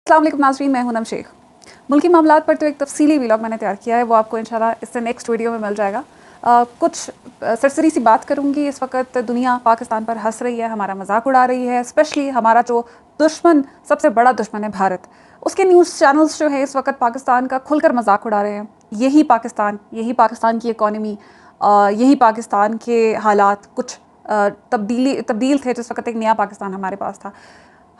अस्सलाम वालेकुम नाज़रीन, मैं हूं नम शेख। मुल्की मामलात पर तो एक तफसीली व्लॉग मैंने तैयार किया है, वो आपको इंशाल्लाह इससे नेक्स्ट वीडियो में मिल जाएगा। कुछ सरसरी सी बात करूंगी। इस वक्त दुनिया पाकिस्तान पर हंस रही है, हमारा मजाक उड़ा रही है। स्पेशली हमारा जो दुश्मन, सबसे बड़ा दुश्मन है भारत, उसके न्यूज़ चैनल्स जो है इस वक्त पाकिस्तान का खुलकर मजाक उड़ा रहे हैं। यही पाकिस्तान की इकॉनमी, यही पाकिस्तान के हालात कुछ तब्दील थे जिस वक्त एक नया पाकिस्तान हमारे पास था।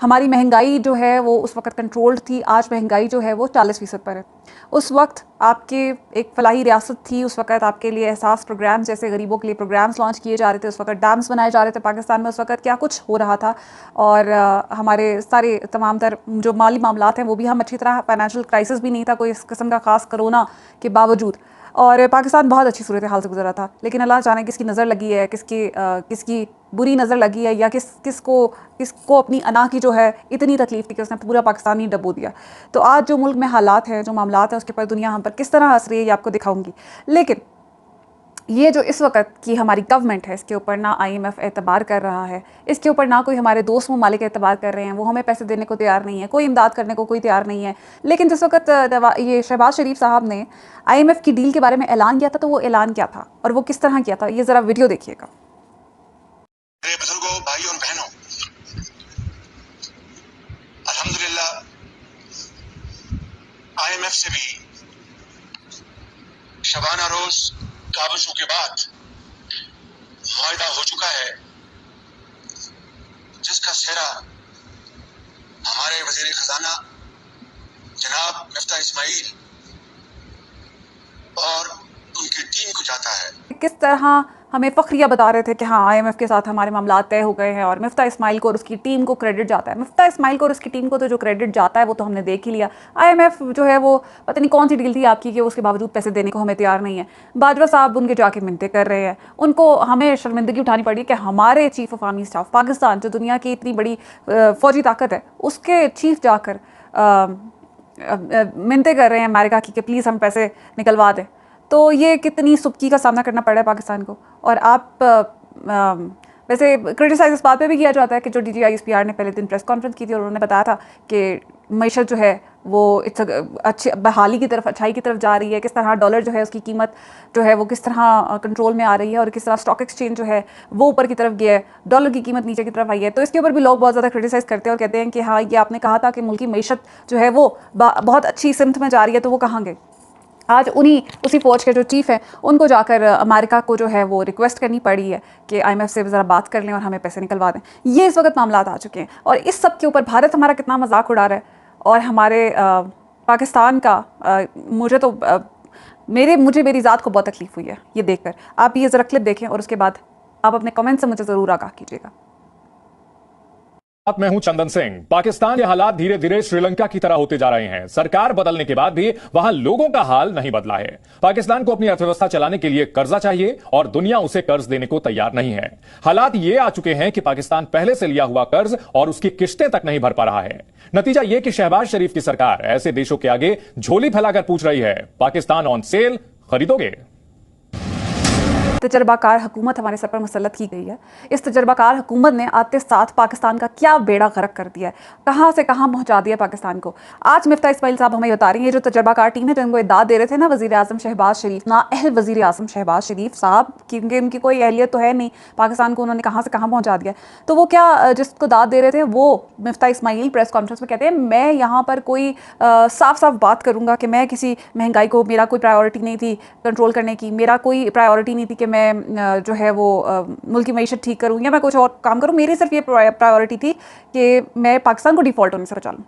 हमारी महंगाई जो है वो उस वक्त कंट्रोल्ड थी। आज महंगाई जो है वो 40% पर है। उस वक्त आपके एक फलाही रियासत थी। उस वक्त आपके लिए एहसास प्रोग्राम्स जैसे गरीबों के लिए प्रोग्राम्स लॉन्च किए जा रहे थे। उस वक्त डैम्स बनाए जा रहे थे पाकिस्तान में। उस वक्त क्या कुछ हो रहा था। और हमारे सारे तमाम तर जो माली मामलात हैं वो भी हम अच्छी तरह, फाइनेंशियल क्राइसिस भी नहीं था कोई इस किस्म का ख़ास कोरोना के बावजूद, और पाकिस्तान बहुत अच्छी सूरत हाल से गुजरा था। लेकिन अल्लाह जाने किसकी नज़र लगी है, किसकी बुरी नज़र लगी है, या किसको अपनी अना की जो है इतनी तकलीफ थी कि उसने पूरा पाकिस्तान ही डबो दिया। तो आज जो मुल्क में हालात हैं, जो मामलात हैं, उसके ऊपर दुनिया हम पर किस तरह हंस रही है ये आपको दिखाऊंगी। लेकिन ये जो इस वक्त की हमारी गवर्नमेंट है, इसके ऊपर ना IMF एतबार कर रहा है, इसके ऊपर ना कोई हमारे दोस्त ममालिक एतबार कर रहे हैं। वो हमें पैसे देने को तैयार नहीं है, कोई इमदाद करने को कोई तैयार नहीं है। लेकिन जिस वक्त ये शहबाज शरीफ साहब ने IMF की डील के बारे में ऐलान किया था, तो वो ऐलान क्या था और वो किस तरह किया था, ये ज़रा वीडियो देखिएगा। मेरे बुजुर्गों, भाइयों और बहनों, अल्हम्दुलिल्लाह IMF से भी शबाना रोज काबशों के बाद मुआहदा हो चुका है, जिसका सेहरा हमारे वजीर खजाना जनाब मिफ्ता इस्माइल और उनकी टीम को जाता है। किस तरह हमें फ़ख्रिया बता रहे थे कि हाँ IMF के साथ हमारे मामला तय हो गए हैं और मिफ्ता इस्माइल को और उसकी टीम को क्रेडिट जाता है। मिफ्ता इस्माइल को और उसकी टीम को तो जो क्रेडिट जाता है वो तो हमने देख ही लिया। IMF जो है वो पता नहीं कौन सी डील थी आपकी कि उसके बावजूद पैसे देने को हमें तैयार नहीं है। बाजवा साहब उनके जाके मिन्नतें कर रहे हैं। उनको हमें शर्मिंदगी उठानी पड़ी कि हमारे chief of army staff Pakistan, जो दुनिया की इतनी बड़ी फ़ौजी ताकत है, उसके चीफ जाकर मिन्नतें कर रहे हैं अमेरिका की कि प्लीज़ हम पैसे निकलवा दें। तो ये कितनी सुबकी का सामना करना पड़ रहा है पाकिस्तान को। और आप वैसे क्रिटिसाइज इस बात पे भी किया जाता है कि जो DG ISPR ने पहले दिन प्रेस कॉन्फ्रेंस की थी और उन्होंने बताया था कि मईशत जो है वो अच्छी बहाली की तरफ, अच्छाई की तरफ जा रही है। किस तरह डॉलर जो है उसकी कीमत जो है वो किस तरह कंट्रोल में आ रही है और किस तरह स्टॉक एक्सचेंज जो है वो ऊपर की तरफ गया है, डॉलर की कीमत नीचे की तरफ आई है। तो इसके ऊपर भी लोग बहुत ज़्यादा क्रिटिसाइज़ करते हैं और कहते हैं कि हाँ, ये आपने कहा था कि मुल्क की मईशत जो है वो बहुत अच्छी सिमत में जा रही है, तो वो कहाँ गए। आज उसी फौज के जो चीफ़ हैं उनको जाकर अमेरिका को जो है वो रिक्वेस्ट करनी पड़ी है कि IMF से ज़रा बात कर लें और हमें पैसे निकलवा दें। ये इस वक्त मामलात आ चुके हैं और इस सब के ऊपर भारत हमारा कितना मजाक उड़ा रहा है। और हमारे पाकिस्तान का मुझे मेरी ज़ात को बहुत तकलीफ़ हुई है ये देखकर। आप ये ज़रा क्लिप देखें और उसके बाद आप अपने कमेंट से मुझे ज़रूर आगाह कीजिएगा। मैं हूं चंदन सिंह। पाकिस्तान के हालात धीरे धीरे श्रीलंका की तरह होते जा रहे हैं। सरकार बदलने के बाद भी वहां लोगों का हाल नहीं बदला है। पाकिस्तान को अपनी अर्थव्यवस्था चलाने के लिए कर्जा चाहिए और दुनिया उसे कर्ज देने को तैयार नहीं है। हालात ये आ चुके हैं कि पाकिस्तान पहले से लिया हुआ कर्ज और उसकी किश्तें तक नहीं भर पा रहा है। नतीजा यह कि शहबाज शरीफ की सरकार ऐसे देशों के आगे झोली फैलाकर पूछ रही है, पाकिस्तान ऑन सेल, खरीदोगे? तजर्बाकार हुकूमत हमारे सर पर मुसल्लत की गई है। इस तजर्बाकार हुकूमत ने आते साथ पाकिस्तान का क्या बेड़ा गर्क कर दिया है, कहाँ से कहाँ पहुँचा दिया पाकिस्तान को। आज मिफ्ता इस्माइल साहब हमें बता रही हैं, जो तजर्बाकार टीम है जो इनको इदाद दे रहे थे ना वज़ीर आज़म शहबाज शरीफ, ना अहल वज़ीर आज़म शहबाज शरीफ साहब, क्योंकि उनकी कोई अहलियत तो है नहीं, पाकिस्तान को उन्होंने कहाँ से कहाँ पहुँचा दिया। तो वो क्या जिसको दाद दे रहे थे वो मिफ्ता इस्माइल प्रेस कॉन्फ्रेंस में कहते हैं, मैं यहाँ पर कोई साफ साफ बात करूँगा कि मैं किसी महंगाई को, मेरा कोई प्रायोरिटी नहीं थी कंट्रोल करने की, मेरा कोई प्रायोरिटी नहीं थी कि मैं जो है वो मुल्क की मईशत ठीक करूँ या मैं कुछ और काम करूँ। मेरी सिर्फ ये प्रायोरिटी थी कि मैं पाकिस्तान को डिफ़ॉल्ट होने से बचाऊँ।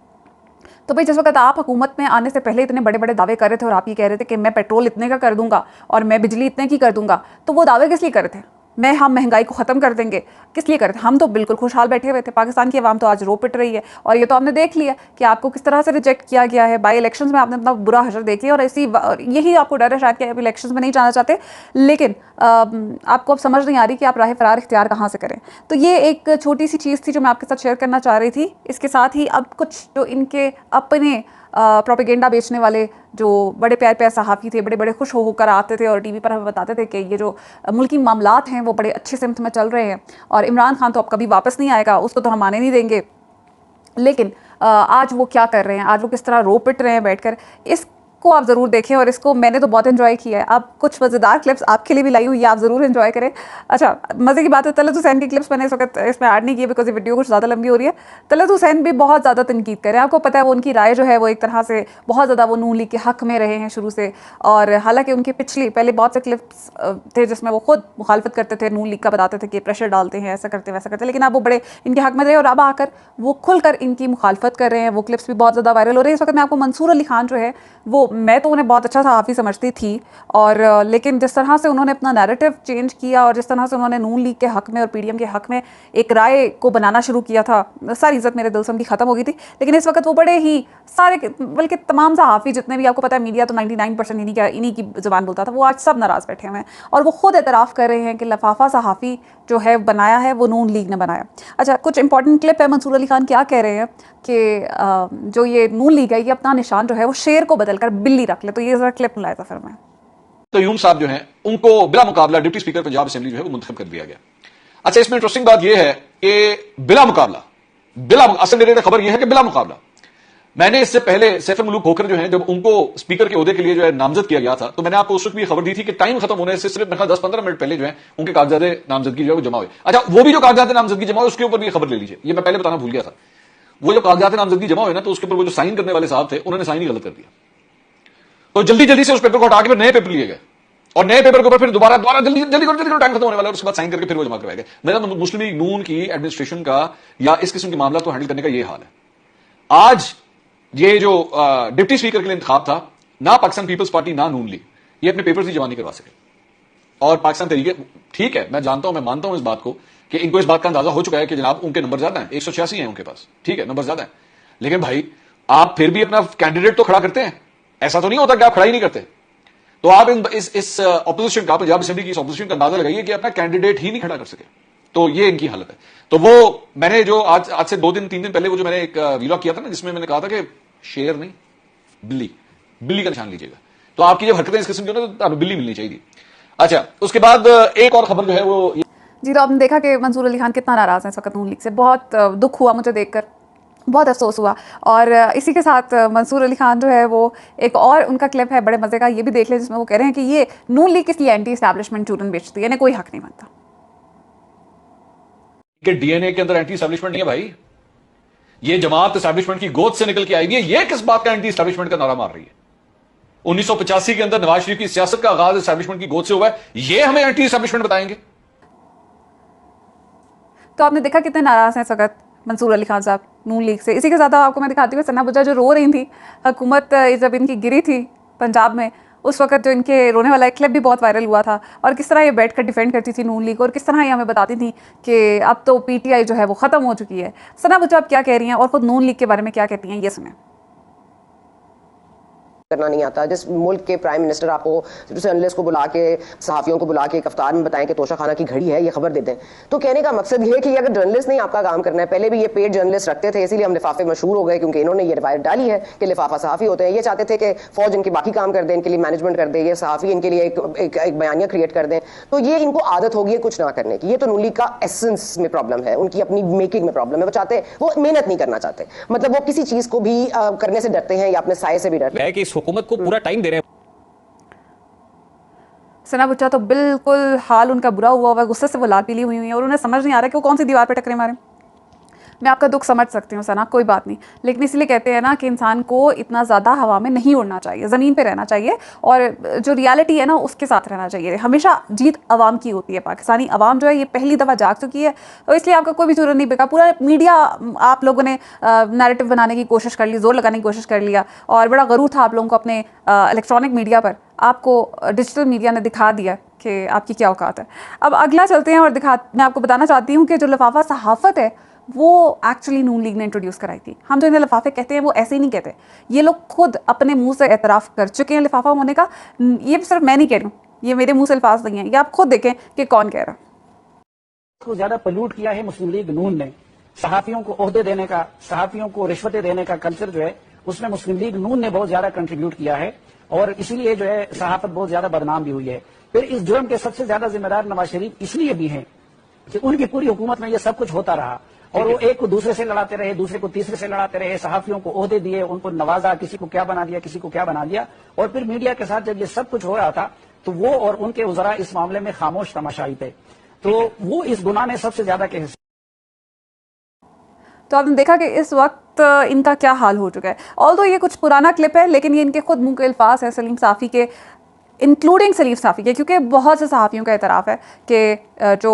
तो भाई जिस वक्त आप हुकूमत में आने से पहले इतने बड़े बड़े दावे कर रहे थे और आप ये कह रहे थे कि मैं पेट्रोल इतने का कर दूंगा और मैं बिजली इतने की कर दूंगा, तो वो दावे किस लिए कर रहे थे? हम महंगाई को ख़त्म कर देंगे, किस लिए कर रहे थे? हम तो बिल्कुल खुशहाल बैठे हुए थे। पाकिस्तान की आवाम तो आज रो पिट रही है और ये तो आपने देख लिया कि आपको किस तरह से रिजेक्ट किया गया है। बाई इलेक्शंस में आपने अपना बुरा हशर देखी और यही आपको डर है शायद कि आप इलेक्शंस में नहीं जाना चाहते, लेकिन आपको अब समझ नहीं आ रही कि आप राह फरार इख्तियार कहाँ से करें। तो ये एक छोटी सी चीज़ थी जो मैं आपके साथ शेयर करना चाह रही थी। इसके साथ ही अब कुछ जो इनके अपने प्रोपेगेंडा बेचने वाले जो बड़े प्यार प्यार सहाफ़ी थे, बड़े बड़े खुश होकर आते थे और टीवी पर हमें बताते थे कि ये जो मुल्की मामलात हैं वो बड़े अच्छे सिमत में चल रहे हैं और इमरान खान तो अब कभी वापस नहीं आएगा, उसको तो हम आने नहीं देंगे। लेकिन आज वो क्या कर रहे हैं, आज वो किस तरह रो पिट रहे हैं बैठकर, इसको आप ज़रूर देखें। और इसको मैंने तो बहुत एंजॉय किया है। आप कुछ मज़ेदार क्लिप्स आपके लिए भी लाई हुई है, आप ज़रूर एंजॉय करें। अच्छा, मज़े की बात है, तलत हुसैन की क्लिप्स मैंने इस वक्त इसमें ऐड नहीं की बिकॉज ये वीडियो कुछ ज़्यादा लंबी हो रही है। तलत हुसैन भी बहुत ज़्यादा तनकीद करें, आपको पता है वो उनकी राय जो है वो एक तरह से बहुत ज़्यादा वो नून लीग के हक़ में रहे हैं शुरू से। और हालांकि उनकी पहले बहुत से क्लिप्स थे जिसमें वो खुद मुखालफत करते थे, नून लीग का बताते थे कि प्रेशर डालते हैं, ऐसा करते वैसा करते, लेकिन अब वो बड़े इनके हक़ में रहे और अब आकर वो खुलकर इनकी मुखालफत कर रहे हैं। वो क्लिप्स भी बहुत ज़्यादा वायरल हो रही है इस वक्त। मैं आपको मंसूर अली खान जो है वो, मैं तो उन्हें बहुत अच्छा सहाफ़ी समझती थी, और लेकिन जिस तरह से उन्होंने अपना नैरेटिव चेंज किया और जिस तरह से उन्होंने नून लीग के हक़ में और पीडीएम के हक़ में एक राय को बनाना शुरू किया था, सारी इज्जत मेरे दिल से उनकी ख़त्म हो गई थी। लेकिन इस वक्त वो बड़े ही सारे, बल्कि तमाम सहाफ़ी जितने भी, आपको पता है मीडिया तो 99% इन्हीं की ज़बान बोलता था, वो आज सब नाराज़ बैठे हुए हैं और वो खुद एतराफ़ कर रहे हैं कि लफाफा सहाफ़ी जो है बनाया है वो नून लीग ने बनाया। अच्छा, कुछ इंपॉर्टेंट क्लिप है। मंसूर अली खान क्या कह रहे हैं कि जो ये नून लीग है ये अपना निशान जो है वो शेर को बदलकर बिल्ली रख ले। तो ये जरा क्लिप लाया था फिर मैं। क़य्यूम साहब जो हैं उनको बिला मुकाबला डिप्टी स्पीकर पंजाब असेंबली जो है वो मुंतखब कर दिया गया। अच्छा, इसमें इंटरेस्टिंग बात यह है कि बिला मुकाबला असल डेट खबर यह है कि बिला मुकाबला, मैंने इससे पहले सैफ मुलूक खोखर जो है जब उनको स्पीकर के ओहदे के लिए जो है नामजद किया गया था, तो मैंने आपको उस वक्त भी खबर दी थी कि टाइम खत्म होने से सिर्फ 10-15 मिनट पहले जो है उनके कागजात नामजदगी जो है वो जमा हुए। अच्छा, वो भी जो कागजात नामजदगी जमा हुए उसके ऊपर भी खबर ले लीजिए, ये मैं पहले बताना भूल गया था। वो जो कागजात नामजदगी जमा हुए ना, तो उसके ऊपर वो जो साइन करने वाले साहब थे उन्होंने साइन ही गलत कर दिया, तो जल्दी जल्दी से उस पेपर को हटा के फिर नए पेपर लिए गए और नए पेपर के ऊपर फिर दोबारा जल्दी टाइम खत्म होने वाला है, उसके बाद साइन करके फिर वो जमा करवाए गए। मेरा मुस्लिम लीग नून की एडमिनिस्ट्रेशन का या इस किस्म के मामला को हैंडल करने का ये हाल है। आज ये जो डिप्टी स्पीकर के लिए इंतखाब था, ना पाकिस्तान पीपल्स पार्टी ना नून लीग ये अपने पेपर्स ही जमा नहीं करवा सके। और पाकिस्तान तरीके, ठीक है, मैं जानता हूं, मैं मानता हूं इस बात को कि इनको इस बात का अंदाजा हो चुका है कि जनाब उनके नंबर ज्यादा हैं, 186 हैं उनके पास, ठीक है, नंबर ज्यादा है, लेकिन भाई आप फिर भी अपना कैंडिडेट तो खड़ा करते हैं। ऐसा तो नहीं होता कि आप खड़ा ही नहीं करते। तो आप इस ऑपोजिशन का, पंजाब असेंबली की इस ऑपोजिशन का अंदाजा लगाइए कि अपना कैंडिडेट ही नहीं खड़ा कर सके। तो ये इनकी हालत है। तो वो मैंने जो आज से 2-3 दिन पहले वो जो मैंने एक व्लॉग किया था ना, जिसमें मैंने कहा था कि शेर नहीं बिल्ली का निशान लीजिएगा, तो आपकी जब हरकतें इस किस्म की हो ना, तो बिल्ली मिलनी चाहिए। अच्छा, उसके बाद एक और खबर जो है वो जी, तो आपने देखा कि मंसूर अली खान कितना नाराज़ है इस वक्त नून लीग से। बहुत दुख हुआ मुझे देखकर, बहुत अफसोस हुआ। और इसी के साथ मंसूर अली खान जो है वो एक और उनका क्लिप है बड़े मज़े का, ये भी देख लें, जिसमें वो कह रहे हैं कि ये नून लीग किस लिए एंटी एस्टैब्लिशमेंट चूरन बेचती है, इन्हें कोई हक नहीं बनता। कि डीएनए के अंदर एंटी एस्टैब्लिशमेंट नहीं है भाई, ये जमात एस्टैब्लिशमेंट की गोद से निकल के आई हुई है। ये किस बात का एंटी एस्टैब्लिशमेंट का नारा मार रही है? 1985 के अंदर नवाज शरीफ की सियासत का आगाज एस्टैब्लिशमेंट की गोद से हुआ है, ये हमें एंटी एस्टैब्लिशमेंट बताएंगे? तो आपने देखा कितने नाराज़ हैं इस वक्त मंसूर अली खान साहब नून लीग से। इसी के साथ आपको मैं दिखाती हूँ सना बुज्जा जो रो रही थी, हुकूमत जब इनकी गिरी थी पंजाब में, उस वक्त जो इनके रोने वाला एक क्लिप भी बहुत वायरल हुआ था, और किस तरह ये बैठ कर डिफेंड करती थी नून लीग, और किस तरह ये हमें बताती थी कि अब तो पीटीआई जो है वो ख़त्म हो चुकी है। सना बुज्जा आप क्या कह रही हैं और ख़ुद नून लीग के बारे में क्या कहती हैं, ये सुने। करना नहीं आता। जिस मुल्क के प्राइम मिनिस्टर आपको जर्नलिस्ट को बुला के, सहाफ़ियों को बुला के एक अफ्तार में बताएं कि तोशा खाना की घड़ी है, ये खबर दे दें, तो कहने का मकसद ये है कि अगर जर्नलिस्ट नहीं आपका काम करना है, पहले भी ये पेड जर्नलिस्ट रखते थे, इसीलिए हम लिफाफे मशहूर हो गए, क्योंकि इन्होंने ये रिवायत डाली है कि लिफाफा सहाफ़ी होते हैं। ये चाहते थे कि फौज इनके बाकी काम कर दें, इनके लिए मैनेजमेंट कर दे, ये सहाफ़ी इनके लिए एक बयानिया क्रिएट कर दें। तो ये इनको आदत होगी कुछ ना करने की। ये तो नून लीग का एसेंस में प्रॉब्लम है, उनकी अपनी मेकिंग में प्रॉब्लम है। वो चाहते, वो मेहनत नहीं करना चाहते, मतलब वो किसी चीज़ को भी करने से डरते हैं या अपने साये से भी डरते हैं कि इस हुकूमत को पूरा टाइम दे रहे हैं। सना बुच्चा तो बिल्कुल हाल उनका बुरा हुआ हुआ है, गुस्से से वो लाल पीली हुई हुई है और उन्हें समझ नहीं आ रहा कि वो कौन सी दीवार पे टकरे मारे। मैं आपका दुख समझ सकती हूँ सना, कोई बात नहीं, लेकिन इसलिए कहते हैं ना कि इंसान को इतना ज़्यादा हवा में नहीं उड़ना चाहिए, ज़मीन पे रहना चाहिए, और जो रियलिटी है ना उसके साथ रहना चाहिए। हमेशा जीत अवाम की होती है। पाकिस्तानी अवाम जो है ये पहली दफ़ा जाग चुकी है, और इसलिए आपका कोई भी जुर्म नहीं बिका। पूरा मीडिया, आप लोगों ने नैरेटिव बनाने की कोशिश कर ली, जोर लगाने की कोशिश कर लिया, और बड़ा गरूर था आप लोगों को अपने इलेक्ट्रॉनिक मीडिया पर। आपको डिजिटल मीडिया ने दिखा दिया कि आपकी क्या औकात है। अब अगला चलते हैं और मैं आपको बताना चाहती हूँ कि जो लिफाफा सहाफ़त है वो एक्चुअली नून लीग ने इंट्रोड्यूस कराई थी। हम जो इन्हें लिफाफे कहते हैं वो ऐसे ही नहीं कहते, ये लोग खुद अपने मुंह से एतराफ़ कर चुके हैं लिफाफा होने का। ये सिर्फ मैं नहीं कह रही हूँ, ये मेरे मुंह से अल्फाज नहीं है, ये आप खुद देखें कि कौन कह रहा है। को ज्यादा पल्यूट किया है मुस्लिम लीग नून ने। सहाफियों को ओहदे देने का, सहाफियों को रिश्वतें देने का कल्चर जो है उसमें मुस्लिम लीग नून ने बहुत ज्यादा कंट्रीब्यूट किया है, और इसीलिए जो है सहाफत बहुत ज्यादा बदनाम भी हुई है। फिर इस जुर्म के सबसे ज्यादा जिम्मेदार नवाज शरीफ इसलिए भी हैं कि उनकी पूरी हुकूमत में यह सब कुछ होता रहा। और वो एक को दूसरे से लड़ाते रहे, दूसरे को तीसरे से लड़ाते रहे, सहाफियों को ओहदे दिए, उनको नवाजा, किसी को क्या बना दिया, किसी को क्या बना दिया। और फिर मीडिया के साथ जब ये सब कुछ हो रहा था तो वो और उनके उजरा इस मामले में खामोश तमाशाई थे, तो वो इस गुनाह में सबसे ज्यादा के हिस्से। तो आपने देखा कि इस वक्त इनका क्या हाल हो चुका है। ऑल्दो ये कुछ पुराना क्लिप है, लेकिन ये इनके खुद मुंह के अल्फाज है सलीम साफ़ी के, इंक्लूडिंग सलीम साफ़ी के, क्योंकि बहुत से सहाफ़ियों का एतराफ़ है कि जो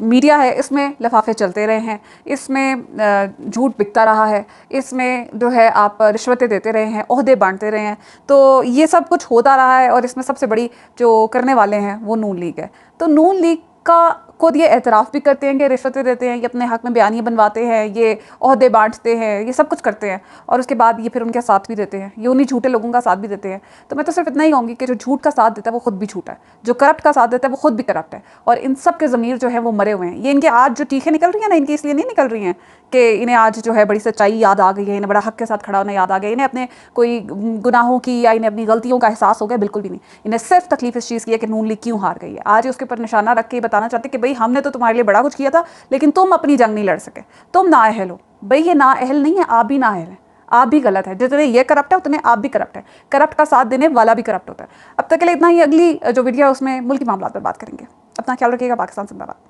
मीडिया है इसमें लफाफे चलते रहे हैं, इसमें झूठ बिकता रहा है, इसमें जो है आप रिश्वतें देते रहे हैं, ओहदे बांटते रहे हैं, तो ये सब कुछ होता रहा है। और इसमें सबसे बड़ी जो करने वाले हैं वो नून लीग है। तो नून लीग का खुद ये एतराफ़ भी करते हैं कि रिश्वतें देते हैं, ये अपने हक़ में बयानियाँ बनवाते हैं, ये ओहदे बांटते हैं, ये सब कुछ करते हैं, और उसके बाद ये फिर उनका साथ भी देते हैं, ये उन्हीं झूठे लोगों का साथ भी देते हैं। तो मैं तो सिर्फ इतना ही कहूँगी कि जो झूठ का साथ देता है वो खुद भी झूठा है, जो करप्ट का साथ देता है वो खुद भी करप्ट है, और इन सब के ज़मीर जो है वो मरे हुए हैं। ये इनके आज जो चीखें निकल रही हैं ना, इनकी इसलिए नहीं निकल रही हैं कि इन्हें आज जो है बड़ी सच्चाई याद आ गई है, इन्हें बड़ा हक़ के साथ खड़ा होना याद आ गया, इन्हें अपने कोई गुनाहों की या इन्हें अपनी गलतियों का एहसास हो गया, बिल्कुल भी नहीं। इन्हें सिर्फ तकलीफ इस चीज़ की है कि नून लीग क्यों हार गई है। आज ये उसके ऊपर निशाना रख के बताना चाहते कि भाई हमने तो तुम्हारे लिए बड़ा कुछ किया था, लेकिन तुम अपनी जंग नहीं लड़ सके, तुम नाअहल हो। भाई ये नाअहल नहीं है, आप भी नाअहल हैं, आप भी गलत है। जितने ये करप्ट है उतने आप भी करप्ट है, करप्ट का साथ देने वाला भी करप्ट होता है। अब तक के लिए इतना ही। अगली जो वीडियो है उसमें मुल्की मामलात पर बात करेंगे। अपना ख्याल रखिएगा। पाकिस्तान जिंदाबाद।